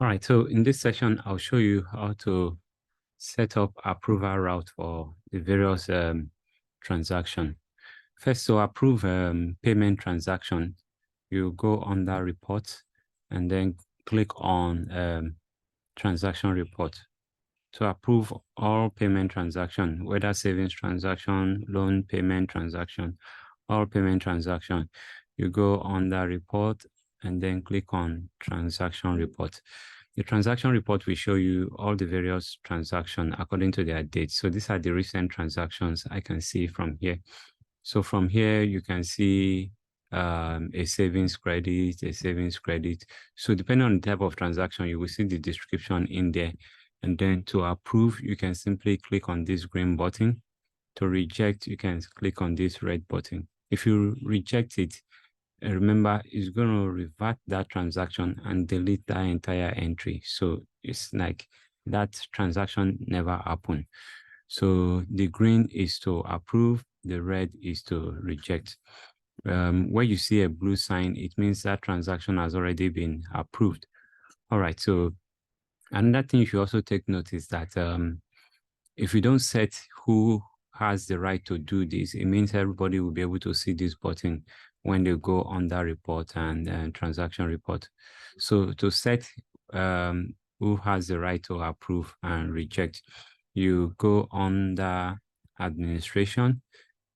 All right, so in this session, I'll show you how to set up approval route for the various transaction. First, to approve payment transaction, you go under report and then click on transaction report. To approve all payment transaction, whether savings transaction, loan payment transaction, all payment transaction, you go under report and then click on transaction report. The transaction report will show you all the various transactions according to their dates. So these are the recent transactions I can see from here. So from here, you can see a savings credit, a savings credit. So depending on the type of transaction, you will see the description in there. And then to approve, you can simply click on this green button. To reject, you can click on this red button. If you reject it, remember, it's going to revert that transaction and delete that entire entry. So it's like that transaction never happened. So the green is to approve, the red is to reject. Where you see a blue sign, it means that transaction has already been approved. All right, so another thing you should also take note is that if you don't set who has the right to do this, it means everybody will be able to see this button when they go under report and transaction report. So to set who has the right to approve and reject, you go under administration,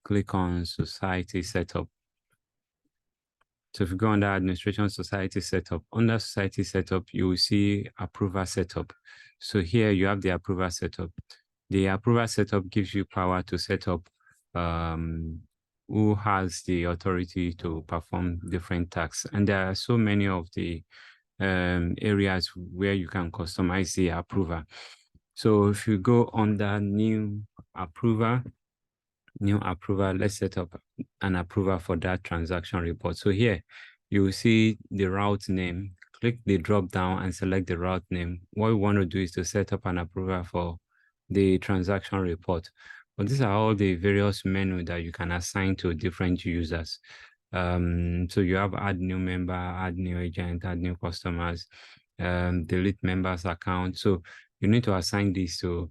click on society setup. So if you go under administration society setup, under society setup, you will see approval setup. So here you have the approval setup. The approval setup gives you power to set up who has the authority to perform different tasks. And there are so many of the areas where you can customize the approval. So if you go under new approval, let's set up an approval for that transaction report. So here you will see the route name, click the drop down and select the route name. What we want to do is to set up an approval for the transaction report. But these are all the various menus that you can assign to different users. So you have add new member, add new agent, add new customers, delete members account. So you need to assign these to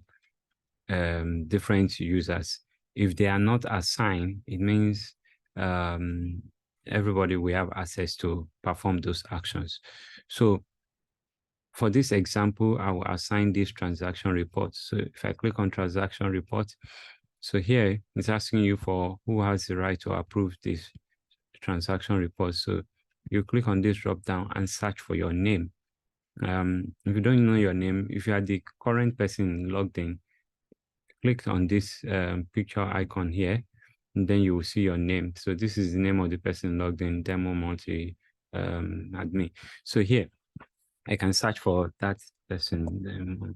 different users. If they are not assigned, it means everybody will have access to perform those actions. So for this example, I will assign this transaction report. So if I click on transaction report, so here it's asking you for who has the right to approve this transaction report. So you click on this drop down and search for your name. If you don't know your name, if you are the current person logged in, click on this picture icon here, and then you will see your name. So this is the name of the person logged in, demo multi admin. So here, I can search for that person,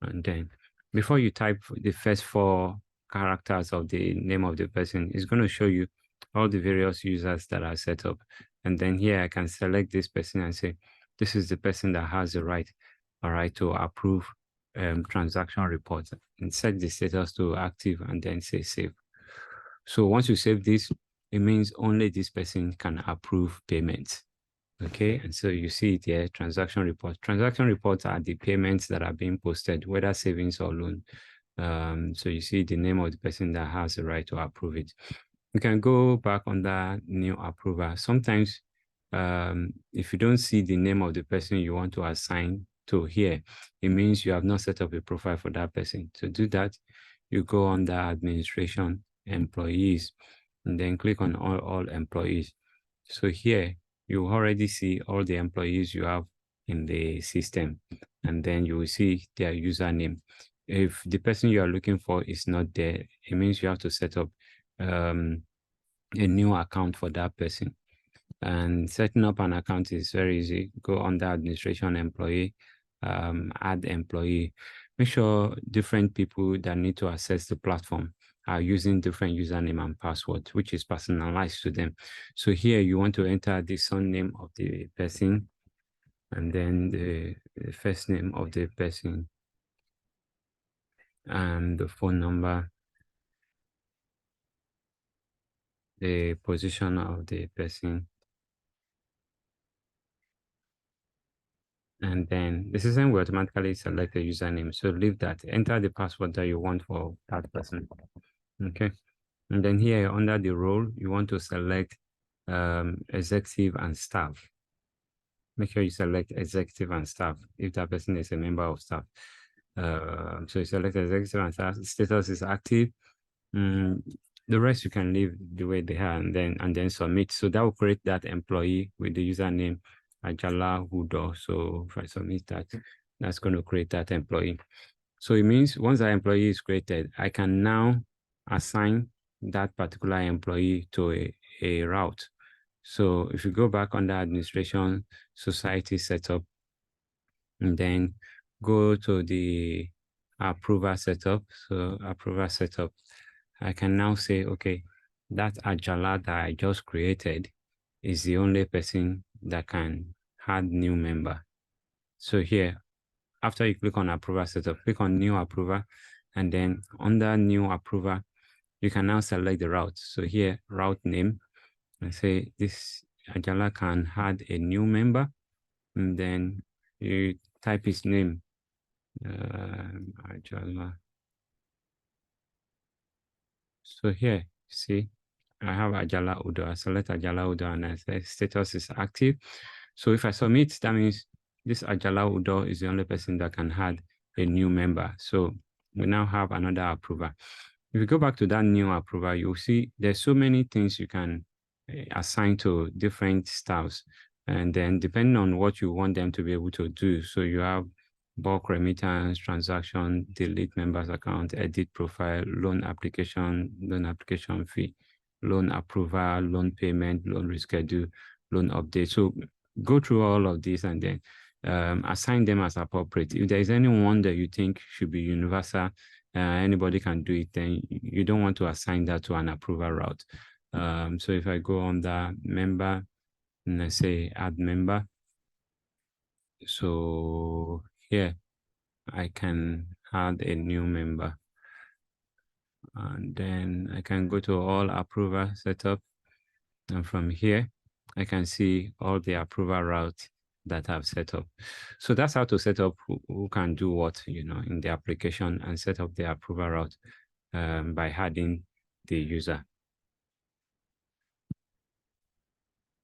and then before you type the first 4 characters of the name of the person, it's going to show you all the various users that are set up. And then here I can select this person and say, this is the person that has the right, all right, to approve transaction reports, and set the status to active and then say save. So once you save this, it means only this person can approve payments. Okay, and so you see it here, transaction report. Transaction reports are the payments that are being posted, whether savings or loan. So you see the name of the person that has the right to approve it. You can go back under new approval. Sometimes if you don't see the name of the person you want to assign to here, it means you have not set up a profile for that person. To do that, you go under administration, employees, and then click on all employees. So here, you already see all the employees you have in the system, and then you will see their username. If the person you are looking for is not there, it means you have to set up a new account for that person. And setting up an account is very easy. Go under administration, employee, add employee. Make sure different people that need to access the platform are using different username and password, which is personalized to them. So here you want to enter the surname of the person and then the first name of the person and the phone number, the position of the person, And then the system will automatically select a username. So leave that. Enter the password that you want for that person. Okay. And then here under the role, you want to select executive and staff. Make sure you select executive and staff if that person is a member of staff. So you select executive and staff. Status is active. The rest you can leave the way they are, and then submit. So that will create that employee with the username Ajala Hudo. So if I submit that, that's going to create that employee. So it means once that employee is created, I can now assign that particular employee to a route. So if you go back under administration, society setup, and then go to the approval setup. So approval setup, I can now say, okay, that Ajala that I just created is the only person that can add new member. So here, after you click on approval setup, click on new approval, and then under new approval, you can now select the route. So here, route name, and say this Ajala can add a new member, and then you type his name, Ajala. So here, see, I have Ajala Udo. I select Ajala Udo and I say status is active. So if I submit, that means this Ajala Udo is the only person that can add a new member. So we now have another approver. If you go back to that new approver, you'll see there's so many things you can assign to different staffs. And then depending on what you want them to be able to do. So you have bulk remittance, transaction, delete members account, edit profile, loan application fee, loan approval, loan payment, loan reschedule, loan update. So go through all of these and then assign them as appropriate. If there is anyone that you think should be universal, anybody can do it, then you don't want to assign that to an approval route. So if I go on the member and I say add member, so here I can add a new member. And then I can go to all approval setup. And from here, I can see all the approval routes that I've set up. So that's how to set up who can do what, in the application and set up the approval route by adding the user.